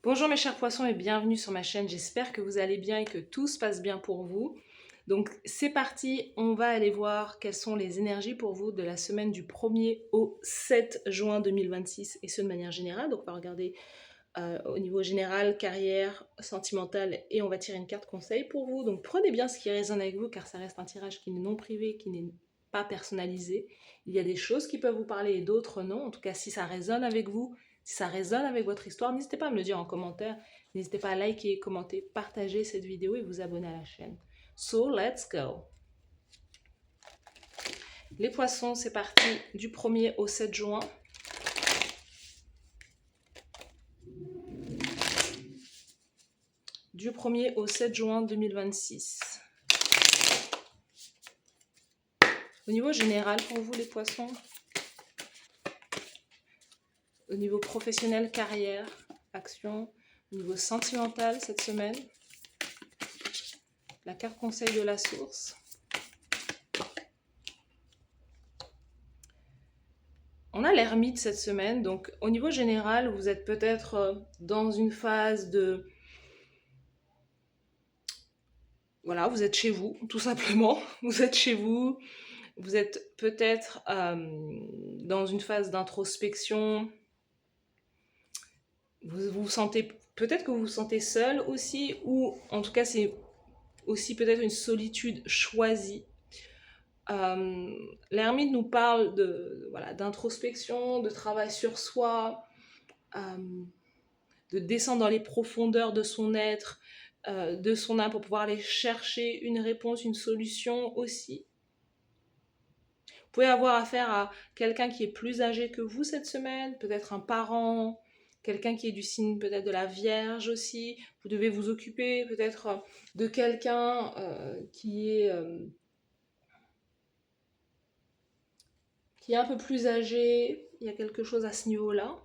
Bonjour mes chers poissons et bienvenue sur ma chaîne, j'espère que vous allez bien et que tout se passe bien pour vous. Donc c'est parti, on va aller voir quelles sont les énergies pour vous de la semaine du 1er au 7 juin 2026 et ce de manière générale. Donc on va regarder au niveau général, carrière, sentimentale et on va tirer une carte conseil pour vous. Donc prenez bien ce qui résonne avec vous car ça reste un tirage qui n'est non privé, qui n'est pas personnalisé. Il y a des choses qui peuvent vous parler et d'autres non. En tout cas, si ça résonne avec vous, si ça résonne avec votre histoire, n'hésitez pas à me le dire en commentaire. N'hésitez pas à liker, commenter, partager cette vidéo et vous abonner à la chaîne. So, let's go! Les poissons, c'est parti du 1er au 7 juin. Du 1er au 7 juin 2026. Au niveau général pour vous les poissons, au niveau professionnel, carrière, action, au niveau sentimental cette semaine, la carte conseil de la source. On a l'ermite cette semaine, donc au niveau général, vous êtes peut-être dans une phase de... Voilà, vous êtes chez vous, tout simplement. Vous êtes chez vous, vous êtes peut-être dans une phase d'introspection. Vous vous sentez, peut-être que vous vous sentez seul aussi, ou en tout cas c'est aussi peut-être une solitude choisie. L'ermite nous parle voilà, d'introspection, de travail sur soi, de descendre dans les profondeurs de son être, de son âme pour pouvoir aller chercher une réponse, une solution aussi. Vous pouvez avoir affaire à quelqu'un qui est plus âgé que vous cette semaine, peut-être un parent, quelqu'un qui est du signe peut-être de la Vierge aussi. Vous devez vous occuper peut-être de quelqu'un qui est un peu plus âgé. Il y a quelque chose à ce niveau-là.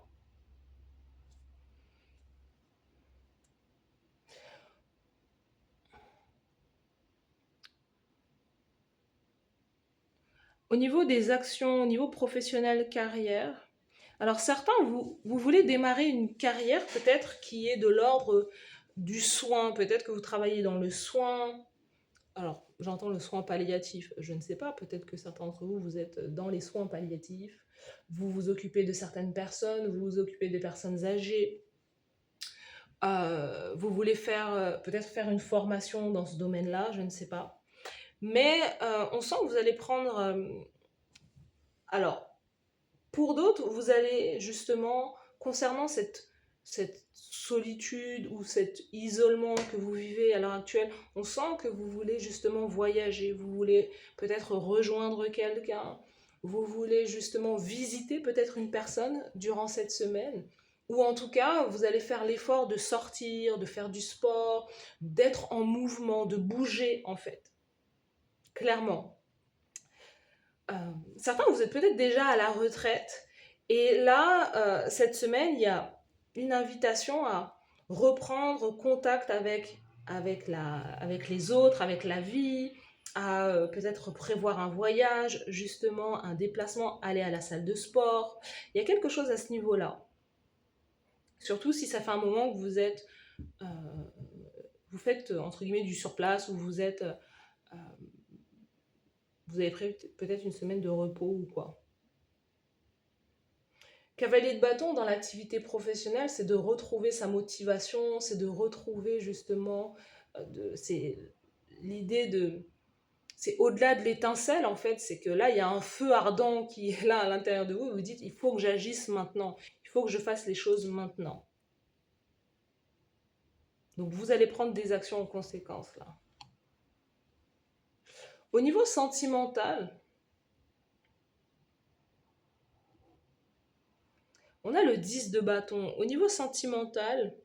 Au niveau des actions, au niveau professionnel, carrière, alors certains, vous voulez démarrer une carrière peut-être qui est de l'ordre du soin, peut-être que vous travaillez dans le soin. Alors, j'entends le soin palliatif, je ne sais pas, peut-être que certains d'entre vous, vous êtes dans les soins palliatifs, vous vous occupez de certaines personnes, vous vous occupez des personnes âgées, vous voulez peut-être faire une formation dans ce domaine-là, je ne sais pas. Mais on sent que vous allez prendre... alors, pour d'autres, vous allez justement, concernant cette solitude ou cet isolement que vous vivez à l'heure actuelle, on sent que vous voulez justement voyager, vous voulez peut-être rejoindre quelqu'un, vous voulez justement visiter peut-être une personne durant cette semaine, ou en tout cas, vous allez faire l'effort de sortir, de faire du sport, d'être en mouvement, de bouger en fait, clairement. Certains, vous êtes peut-être déjà à la retraite. Et là, cette semaine, il y a une invitation à reprendre contact avec les autres, avec la vie, à peut-être prévoir un voyage, justement, un déplacement, aller à la salle de sport. Il y a quelque chose à ce niveau-là. Surtout si ça fait un moment que vous faites, entre guillemets, du surplace, ou vous avez prévu peut-être une semaine de repos ou quoi. Cavalier de bâton dans l'activité professionnelle, c'est de retrouver sa motivation, c'est de retrouver justement, c'est l'idée de... C'est au-delà de l'étincelle en fait, c'est que là il y a un feu ardent qui est là à l'intérieur de vous, vous dites il faut que j'agisse maintenant, il faut que je fasse les choses maintenant. Donc vous allez prendre des actions en conséquence là. Au niveau sentimental, on a le 10 de bâton. Au niveau sentimental,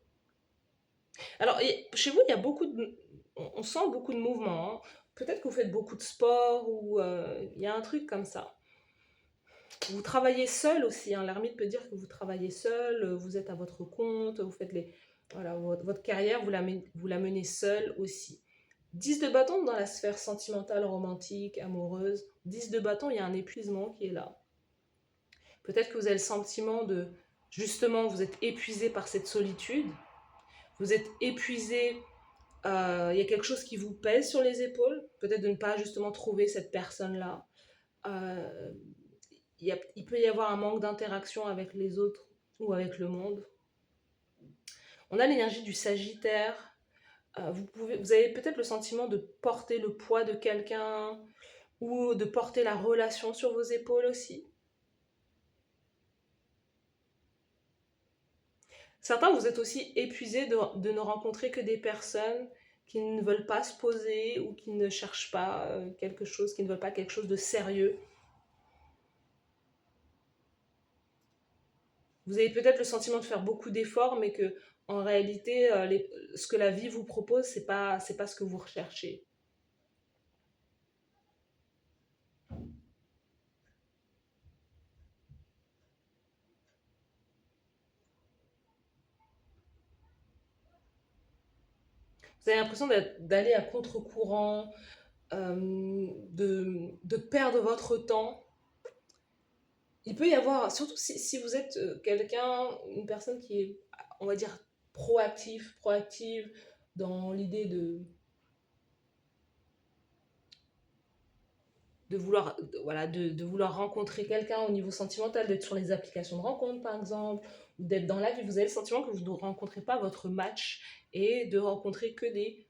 alors chez vous il y a on sent beaucoup de mouvements, hein. Peut-être que vous faites beaucoup de sport ou il y a un truc comme ça. Vous travaillez seul aussi, hein. L'ermite peut dire que vous travaillez seul, vous êtes à votre compte, vous faites voilà, votre carrière, vous la menez seul aussi. 10 de bâton dans la sphère sentimentale, romantique, amoureuse. 10 de bâton, il y a un épuisement qui est là. Peut-être que vous avez le sentiment de, justement, vous êtes épuisé par cette solitude. vous êtes épuisé, il y a quelque chose qui vous pèse sur les épaules, peut-être de ne pas justement trouver cette personne-là. Euh, il peut y avoir un manque d'interaction avec les autres ou avec le monde. On a l'énergie du Sagittaire. Vous avez peut-être le sentiment de porter le poids de quelqu'un ou de porter la relation sur vos épaules aussi. Certains, vous êtes aussi épuisés de ne rencontrer que des personnes qui ne veulent pas se poser ou qui ne cherchent pas quelque chose, qui ne veulent pas quelque chose de sérieux. Vous avez peut-être le sentiment de faire beaucoup d'efforts, mais que en réalité, ce que la vie vous propose, c'est pas ce que vous recherchez. Vous avez l'impression d'aller à contre-courant, de perdre votre temps. Il peut y avoir, surtout si vous êtes quelqu'un, une personne qui est, on va dire, proactive dans l'idée voilà, de vouloir rencontrer quelqu'un au niveau sentimental, d'être sur les applications de rencontre par exemple, ou d'être dans la vie, vous avez le sentiment que vous ne rencontrez pas votre match et de rencontrer que des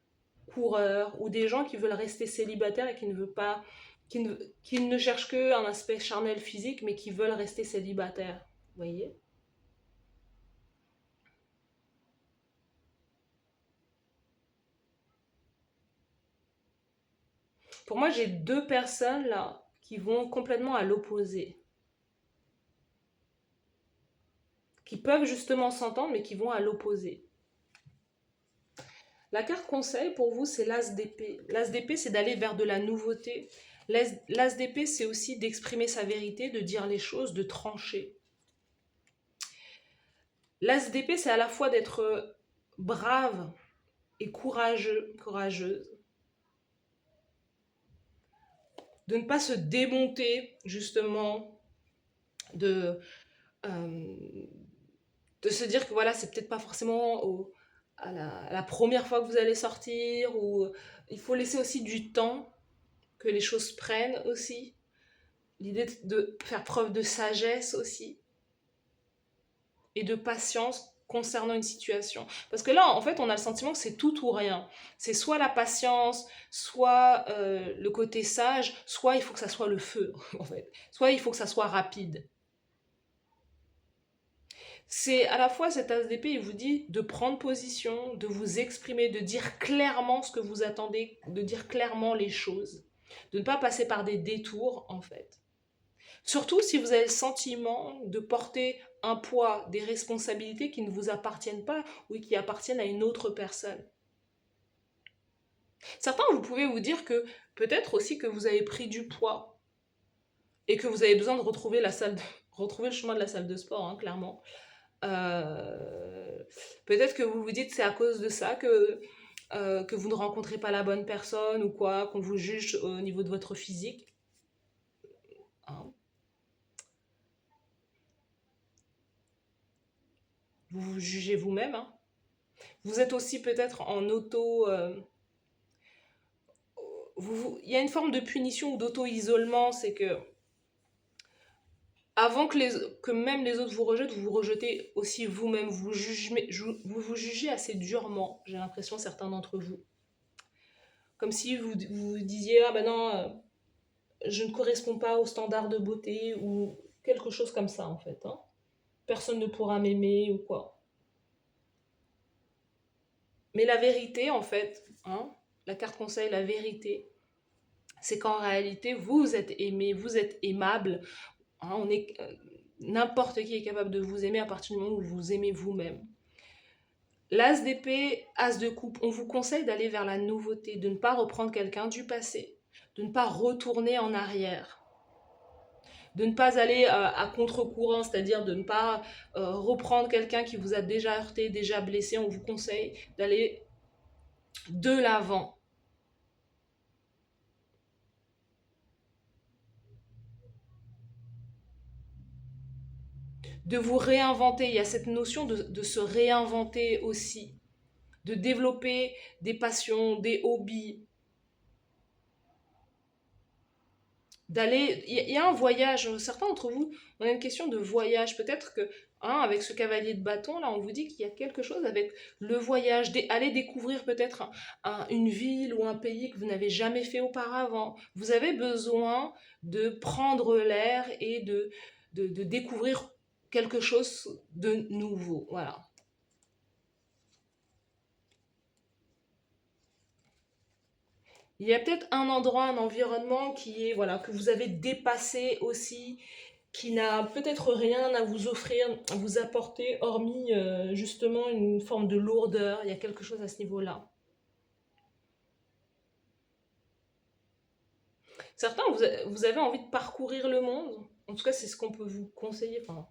coureurs ou des gens qui veulent rester célibataires et qui ne veulent pas, qui ne cherchent qu'un aspect charnel physique, mais qui veulent rester célibataires. Vous voyez? Pour moi, j'ai deux personnes là qui vont complètement à l'opposé, qui peuvent justement s'entendre, mais qui vont à l'opposé. La carte conseil pour vous, c'est l'as d'épée. L'as d'épée, c'est d'aller vers de la nouveauté. L'as d'épée, c'est aussi d'exprimer sa vérité, de dire les choses, de trancher. L'as d'épée, c'est à la fois d'être brave et courageuse, de ne pas se démonter justement, de, euh, de se dire que voilà, c'est peut-être pas forcément à la première fois que vous allez sortir, ou il faut laisser aussi du temps que les choses prennent aussi. L'idée de faire preuve de sagesse aussi et de patience concernant une situation. Parce que là, en fait, on a le sentiment que c'est tout ou rien. C'est soit la patience, soit le côté sage, soit il faut que ça soit le feu, en fait. Soit il faut que ça soit rapide. C'est à la fois cet as d'épée, il vous dit de prendre position, de vous exprimer, de dire clairement ce que vous attendez, de dire clairement les choses, de ne pas passer par des détours, en fait. Surtout si vous avez le sentiment de porter un poids, des responsabilités qui ne vous appartiennent pas ou qui appartiennent à une autre personne. Certains, vous pouvez vous dire que peut-être aussi que vous avez pris du poids et que vous avez besoin de retrouver retrouver le chemin de la salle de sport, hein, clairement. Peut-être que vous vous dites que c'est à cause de ça que vous ne rencontrez pas la bonne personne ou quoi, qu'on vous juge au niveau de votre physique, hein. Vous vous jugez vous-même, hein. Vous êtes aussi peut-être en auto... il y a une forme de punition ou d'auto-isolement, c'est que avant que même les autres vous rejettent, vous vous rejetez aussi vous-même, vous jugez assez durement, j'ai l'impression, certains d'entre vous. Comme si vous disiez, ah ben non, je ne corresponds pas aux standards de beauté, ou quelque chose comme ça, en fait, hein. Personne ne pourra m'aimer, ou quoi. Mais la vérité, en fait, hein, la carte conseil, la vérité, c'est qu'en réalité, vous êtes aimé, vous êtes aimable, hein, n'importe qui est capable de vous aimer à partir du moment où vous aimez vous-même. L'as d'épée, as de coupe, on vous conseille d'aller vers la nouveauté, de ne pas reprendre quelqu'un du passé, de ne pas retourner en arrière, de ne pas aller à contre-courant, c'est-à-dire de ne pas reprendre quelqu'un qui vous a déjà heurté, déjà blessé. On vous conseille d'aller de l'avant. De vous réinventer. Il y a cette notion de se réinventer aussi. de développer des passions, des hobbies, d'aller... Il y a un voyage, certains d'entre vous, on a une question de voyage, peut-être que, hein, avec ce cavalier de bâton, là, on vous dit qu'il y a quelque chose avec le voyage, aller découvrir peut-être une ville ou un pays que vous n'avez jamais fait auparavant. Vous avez besoin de prendre l'air et de découvrir quelque chose de nouveau, voilà. Il y a peut-être un endroit, un environnement qui est, voilà, que vous avez dépassé aussi, qui n'a peut-être rien à vous offrir, à vous apporter, hormis justement une forme de lourdeur. Il y a quelque chose à ce niveau-là. Certains, vous avez envie de parcourir le monde. En tout cas, c'est ce qu'on peut vous conseiller. Enfin,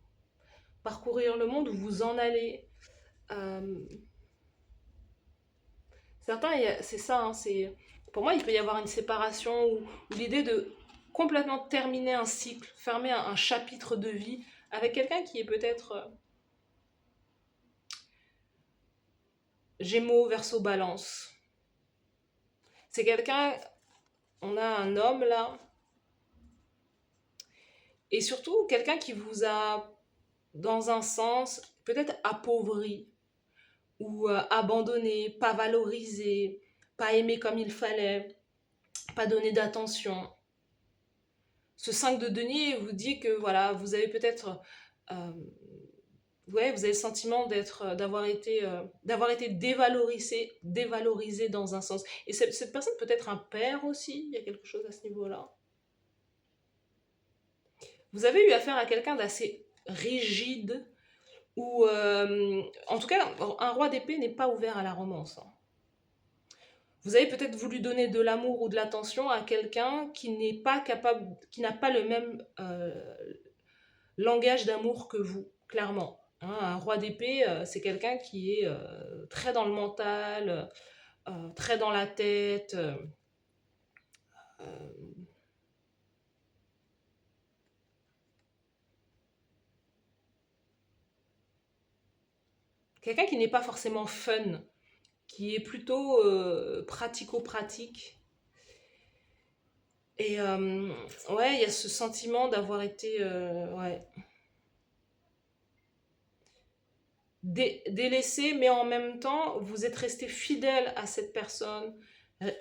parcourir le monde, où vous en allez. Euh, Certains, c'est ça, hein, pour moi, il peut y avoir une séparation ou l'idée de complètement terminer un cycle, fermer un chapitre de vie avec quelqu'un qui est peut-être Gémeaux, Verseau, Balance. C'est quelqu'un, on a un homme là, et surtout quelqu'un qui vous a, dans un sens, peut-être appauvri ou abandonné, pas valorisé, pas aimé comme il fallait, pas donné d'attention. Ce 5 de denier vous dit que voilà, vous avez peut-être ouais, vous avez le sentiment d'avoir été dévalorisé dans un sens. Et cette personne peut être un père aussi, il y a quelque chose à ce niveau-là. Vous avez eu affaire à quelqu'un d'assez rigide, ou en tout cas, un roi d'épée n'est pas ouvert à la romance, hein. Vous avez peut-être voulu donner de l'amour ou de l'attention à quelqu'un qui n'est pas capable, qui n'a pas le même langage d'amour que vous, clairement. Hein, un roi d'épée, c'est quelqu'un qui est très dans le mental, très dans la tête. Euh, Quelqu'un qui n'est pas forcément fun, qui est plutôt pratico-pratique. Et ouais, il y a ce sentiment d'avoir été ouais, délaissé, mais en même temps, vous êtes resté fidèle à cette personne,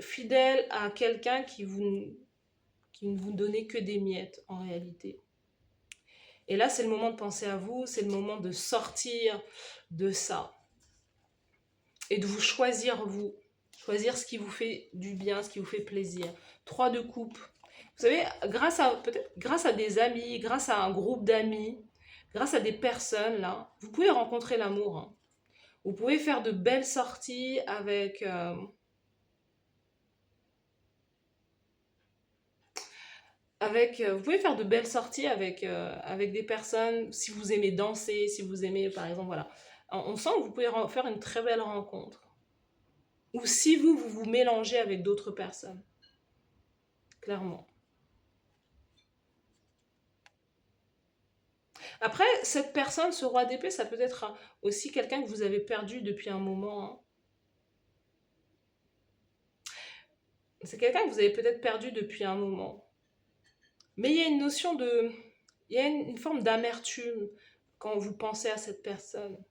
fidèle à quelqu'un qui ne vous donnait que des miettes en réalité. Et là, c'est le moment de penser à vous, c'est le moment de sortir de ça et de vous choisir vous, choisir ce qui vous fait du bien, ce qui vous fait plaisir. 3 de coupe. Vous savez, peut-être grâce à des amis, grâce à un groupe d'amis, grâce à des personnes là, vous pouvez rencontrer l'amour, hein. Vous pouvez faire de belles sorties vous pouvez faire de belles sorties avec des personnes, si vous aimez danser, si vous aimez, par exemple, voilà. On sent que vous pouvez faire une très belle rencontre. Ou si vous vous mélangez avec d'autres personnes, clairement. Après, cette personne, ce roi d'épée, ça peut être aussi quelqu'un que vous avez perdu depuis un moment, hein. C'est quelqu'un que vous avez peut-être perdu depuis un moment. Mais il y a une notion de... Il y a une forme d'amertume quand vous pensez à cette personne.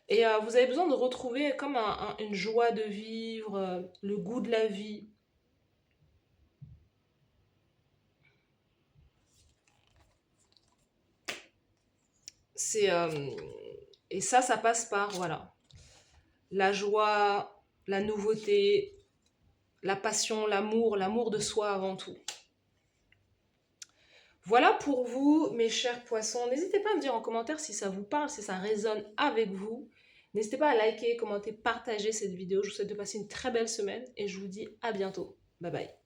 Et vous avez besoin de retrouver comme une joie de vivre, le goût de la vie. C'est et ça passe par voilà la joie, la nouveauté, la passion, l'amour de soi avant tout. Voilà pour vous, mes chers poissons. N'hésitez pas à me dire en commentaire si ça vous parle, si ça résonne avec vous. N'hésitez pas à liker, commenter, partager cette vidéo. Je vous souhaite de passer une très belle semaine et je vous dis à bientôt. Bye bye.